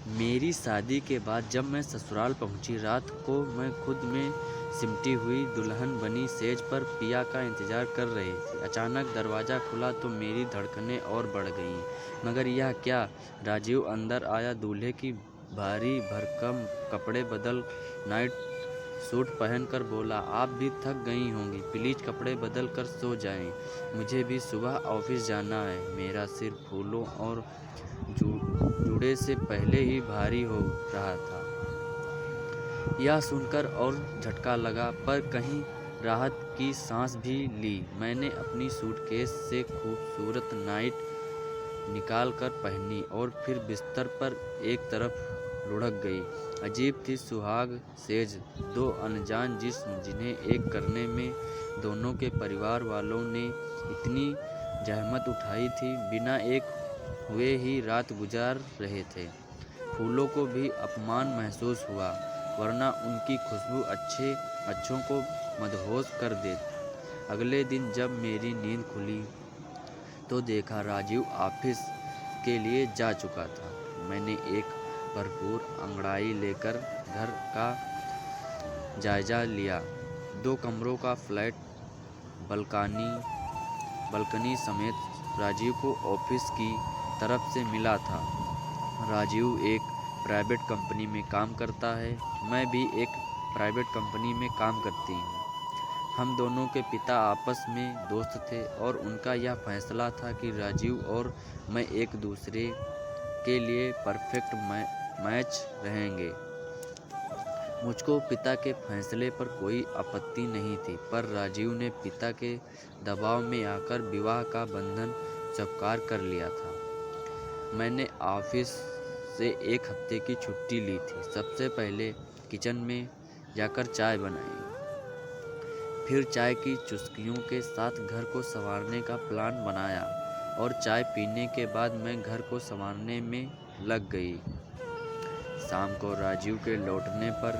मेरी शादी के बाद जब मैं ससुराल पहुंची, रात को मैं खुद में सिमटी हुई दुल्हन बनी सेज पर पिया का इंतजार कर रही थी। अचानक दरवाज़ा खुला तो मेरी धड़कनें और बढ़ गईं। मगर यह क्या? राजीव अंदर आया, दूल्हे की भारी भरकम कपड़े बदल नाइट सूट पहनकर बोला, आप भी थक गई होंगी, प्लीज कपड़े बदल कर सो जाएं। मुझे भी सुबह ऑफिस जाना है। मेरा सिर फूलों और जुड़े से पहले ही भारी हो रहा था। यह सुनकर और झटका लगा, पर कहीं राहत की सांस भी ली। मैंने अपनी सूटकेस से खूबसूरत नाइट निकाल कर पहनी और फिर बिस्तर पर एक तरफ लुढ़क गई। अजीब थी सुहाग सेज, दो अनजान जिस्म जिन्हें एक करने में दोनों के परिवार वालों ने इतनी जहमत उठाई थी, बिना एक हुए ही रात गुजार रहे थे। फूलों को भी अपमान महसूस हुआ, वरना उनकी खुशबू अच्छों को मदहोश कर दे। अगले दिन जब मेरी नींद खुली तो देखा राजीव ऑफिस के लिए जा चुका था। मैंने एक भरपूर अंगड़ाई लेकर घर का जायजा लिया। 2 कमरों का फ्लैट, बल्कनी समेत राजीव को ऑफिस की तरफ से मिला था। राजीव एक प्राइवेट कंपनी में काम करता है, मैं भी एक प्राइवेट कंपनी में काम करती हूँ। हम दोनों के पिता आपस में दोस्त थे और उनका यह फैसला था कि राजीव और मैं एक दूसरे के लिए परफेक्ट मैच रहेंगे। मुझको पिता के फैसले पर कोई आपत्ति नहीं थी, पर राजीव ने पिता के दबाव में आकर विवाह का बंधन स्वीकार कर लिया था। मैंने ऑफिस से 1 हफ्ते की छुट्टी ली थी। सबसे पहले किचन में जाकर चाय बनाई, फिर चाय की चुस्कियों के साथ घर को संवारने का प्लान बनाया और चाय पीने के बाद मैं घर को संवारने में लग गई। शाम को राजीव के लौटने पर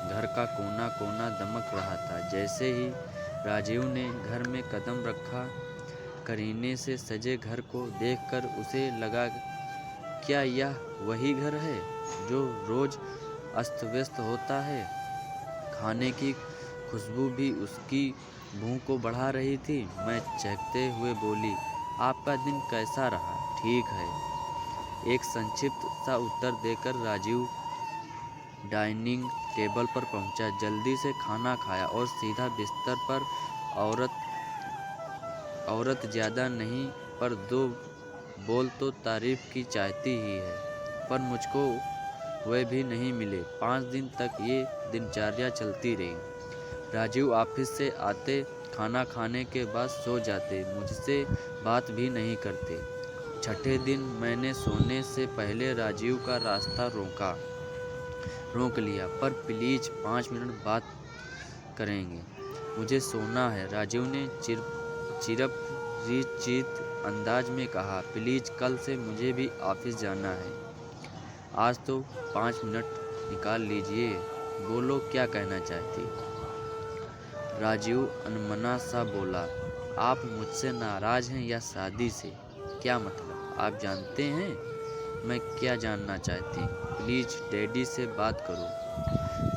घर का कोना कोना दमक रहा था। जैसे ही राजीव ने घर में कदम रखा, करीने से सजे घर को देखकर उसे लगा, क्या यह वही घर है जो रोज अस्त व्यस्त होता है? खाने की खुशबू भी उसकी भूख को बढ़ा रही थी। मैं चहकते हुए बोली, आपका दिन कैसा रहा? ठीक है। एक संक्षिप्त सा उत्तर देकर राजीव डाइनिंग टेबल पर पहुंचा, जल्दी से खाना खाया और सीधा बिस्तर पर। औरत ज़्यादा नहीं, पर 2 बोल तो तारीफ की चाहती ही है, पर मुझको वे भी नहीं मिले। 5 दिन तक ये दिनचर्या चलती रही। राजीव ऑफिस से आते, खाना खाने के बाद सो जाते, मुझसे बात भी नहीं करते। छठे दिन मैंने सोने से पहले राजीव का रास्ता रोक लिया, पर प्लीज 5 मिनट बात करेंगे, मुझे सोना है। राजीव ने चिरपरिचित अंदाज में कहा, प्लीज कल से मुझे भी ऑफिस जाना है। आज तो 5 मिनट निकाल लीजिए, बोलो क्या कहना चाहती। राजीव अनमना सा बोला, आप मुझसे नाराज हैं या शादी से? क्या मतलब? आप जानते हैं मैं क्या जानना चाहती? प्लीज डैडी से बात करो,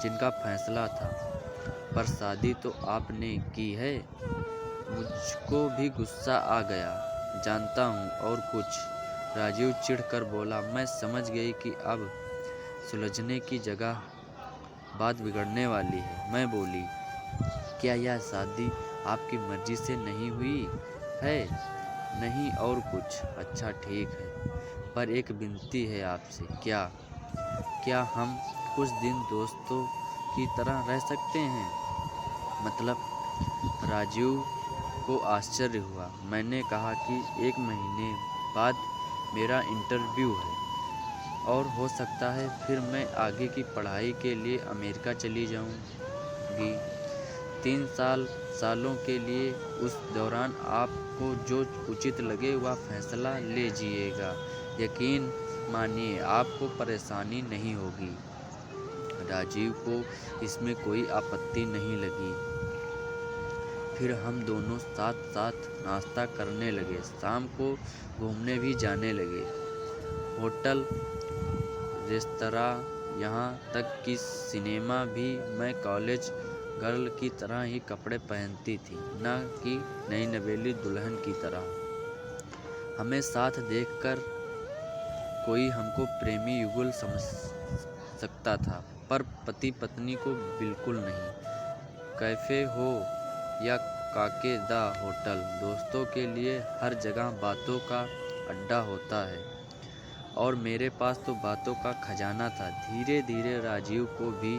जिनका फैसला था। पर शादी तो आपने की है। मुझको भी गुस्सा आ गया। जानता हूँ, और कुछ? राजीव चिढ़कर बोला। मैं समझ गई कि अब सुलझने की जगह बात बिगड़ने वाली है। मैं बोली, क्या यह शादी आपकी मर्जी से नहीं हुई है? नहीं, और कुछ? अच्छा ठीक है, पर एक विनती है आपसे। क्या हम कुछ दिन दोस्तों की तरह रह सकते हैं? मतलब? राजीव को आश्चर्य हुआ। मैंने कहा कि 1 महीने बाद मेरा इंटरव्यू है और हो सकता है फिर मैं आगे की पढ़ाई के लिए अमेरिका चली जाऊंगी। 3 सालों के लिए। उस दौरान आपको जो उचित लगे वह फैसला लीजिएगा। यकीन मानिए आपको परेशानी नहीं होगी। राजीव को इसमें कोई आपत्ति नहीं लगी। फिर हम दोनों साथ साथ नाश्ता करने लगे, शाम को घूमने भी जाने लगे। होटल रेस्तरां, यहाँ तक कि सिनेमा भी मैं कॉलेज गर्ल की तरह ही कपड़े पहनती थी, न कि नई नवेली दुल्हन की तरह। हमें साथ देखकर कोई हमको प्रेमी युगल समझ सकता था, पर पति पत्नी को बिल्कुल नहीं। कैफ़े हो या काके दा होटल, दोस्तों के लिए हर जगह बातों का अड्डा होता है, और मेरे पास तो बातों का खजाना था। धीरे धीरे राजीव को भी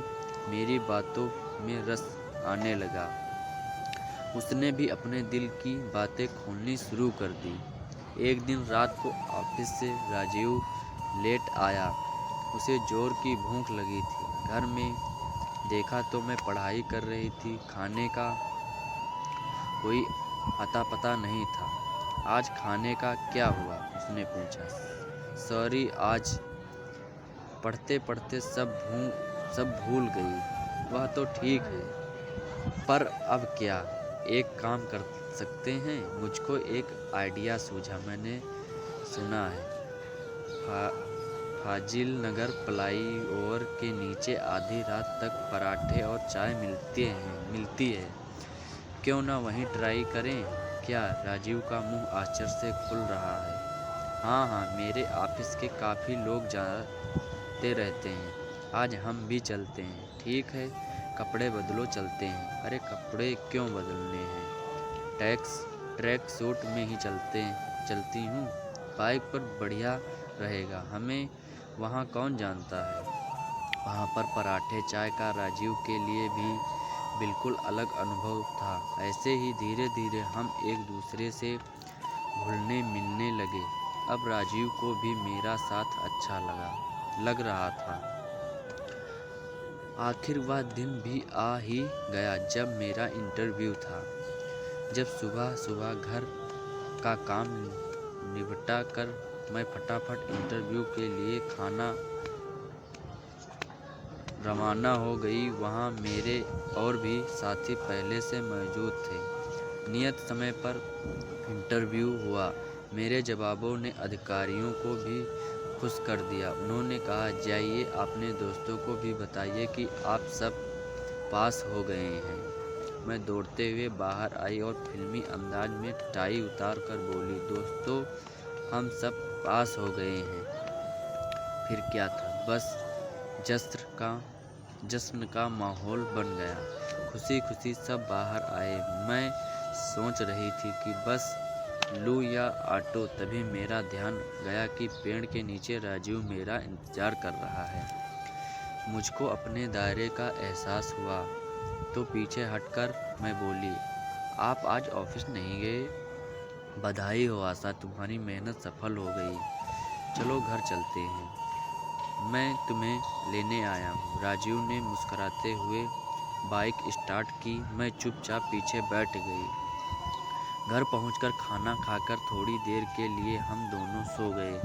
मेरी बातों में रस आने लगा। उसने भी अपने दिल की बातें खोलनी शुरू कर दी। एक दिन रात को ऑफिस से राजीव लेट आया। उसे जोर की भूख लगी थी। घर में देखा तो मैं पढ़ाई कर रही थी। खाने का कोई अता पता नहीं था। आज खाने का क्या हुआ? उसने पूछा। सॉरी, आज पढ़ते पढ़ते सब भूल गई। वह तो ठीक है, पर अब क्या? एक काम कर सकते हैं। मुझको एक आइडिया सूझा। मैंने सुना है फाजिल नगर फ्लाईओवर के नीचे आधी रात तक पराठे और चाय मिलती है। क्यों ना वहीं ट्राई करें? क्या? राजीव का मुंह आश्चर्य से खुल रहा है। हाँ, मेरे ऑफिस के काफ़ी लोग जाते रहते हैं। आज हम भी चलते हैं। ठीक है, कपड़े बदलो, चलते हैं। अरे कपड़े क्यों बदलने हैं? ट्रैक सूट में ही चलती हूँ। बाइक पर बढ़िया रहेगा। हमें वहाँ कौन जानता है। वहाँ पर पराठे चाय का राजीव के लिए भी बिल्कुल अलग अनुभव था। ऐसे ही धीरे धीरे हम एक दूसरे से घुलने मिलने लगे। अब राजीव को भी मेरा साथ अच्छा लग रहा था। आखिर वह दिन भी आ ही गया जब मेरा इंटरव्यू था। जब सुबह सुबह घर का काम निपटा कर मैं फटाफट इंटरव्यू के लिए रवाना हो गई। वहाँ मेरे और भी साथी पहले से मौजूद थे। नियत समय पर इंटरव्यू हुआ। मेरे जवाबों ने अधिकारियों को भी खुश कर दिया। उन्होंने कहा, जाइए अपने दोस्तों को भी बताइए कि आप सब पास हो गए हैं। मैं दौड़ते हुए बाहर आई और फिल्मी अंदाज में टाई उतार कर बोली, दोस्तों हम सब पास हो गए हैं। फिर क्या था, बस जश्न का माहौल बन गया। खुशी खुशी सब बाहर आए। मैं सोच रही थी कि बस लूँ या ऑटो, तभी मेरा ध्यान गया कि पेड़ के नीचे राजीव मेरा इंतजार कर रहा है। मुझको अपने दायरे का एहसास हुआ तो पीछे हटकर मैं बोली, आप आज ऑफिस नहीं गए? बधाई हो आशा, तुम्हारी मेहनत सफल हो गई। चलो घर चलते हैं, मैं तुम्हें लेने आया हूँ। राजीव ने मुस्कुराते हुए बाइक स्टार्ट की। मैं चुपचाप पीछे बैठ गई। घर पहुंचकर खाना खाकर थोड़ी देर के लिए हम दोनों सो गए।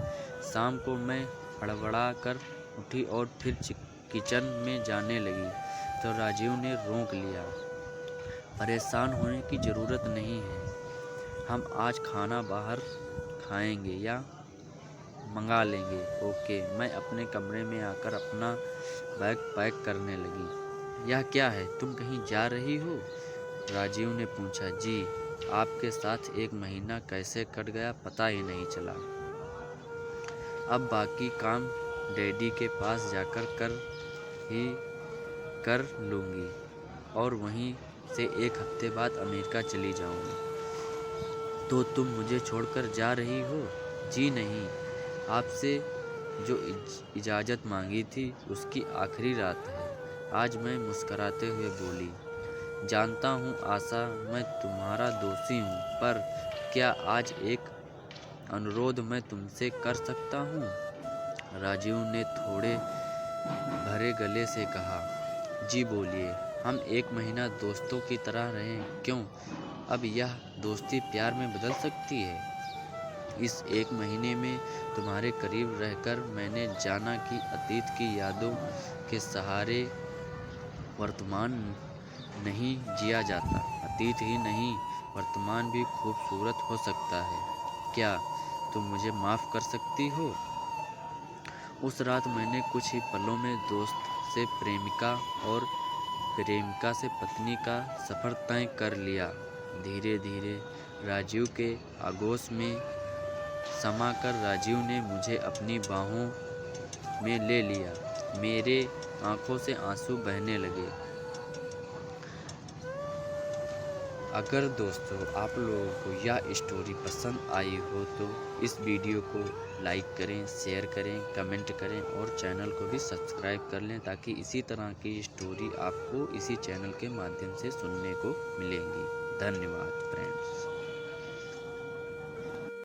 शाम को मैं हड़बड़ा कर उठी और फिर किचन में जाने लगी तो राजीव ने रोक लिया। परेशान होने की ज़रूरत नहीं है। हम आज खाना बाहर खाएंगे या मंगा लेंगे। ओके। मैं अपने कमरे में आकर अपना बैग पैक करने लगी। यह क्या है, तुम कहीं जा रही हो? राजीव ने पूछा। जी। आपके साथ एक महीना कैसे कट गया पता ही नहीं चला। अब बाकी काम डैडी के पास जाकर कर लूँगी और वहीं से एक हफ्ते बाद अमेरिका चली जाऊँगी। तो तुम मुझे छोड़कर जा रही हो? जी नहीं, आपसे जो इजाज़त मांगी थी उसकी आखिरी रात है। आज मैं मुस्कुराते हुए बोली, जानता हूँ आशा, मैं तुम्हारा दोषी हूँ, पर क्या आज एक अनुरोध मैं तुमसे कर सकता हूँ? राजीव ने थोड़े भरे गले से कहा। जी बोलिए। हम एक महीना दोस्तों की तरह रहें। क्यों? अब यह दोस्ती प्यार में बदल सकती है। इस एक महीने में तुम्हारे करीब रहकर मैंने जाना कि अतीत की यादों के सहारे वर्तमान नहीं जिया जाता। अतीत ही नहीं, वर्तमान भी खूबसूरत हो सकता है। क्या तुम मुझे माफ़ कर सकती हो? उस रात मैंने कुछ ही पलों में दोस्त से प्रेमिका और प्रेमिका से पत्नी का सफ़र तय कर लिया। धीरे धीरे राजीव के आगोश में समाकर राजीव ने मुझे अपनी बाहों में ले लिया। मेरे आंखों से आंसू बहने लगे। अगर दोस्तों आप लोगों को यह स्टोरी पसंद आई हो तो इस वीडियो को लाइक करें, शेयर करें, कमेंट करें और चैनल को भी सब्सक्राइब कर लें ताकि इसी तरह की स्टोरी आपको इसी चैनल के माध्यम से सुनने को मिलेंगी। धन्यवाद फ्रेंड्स।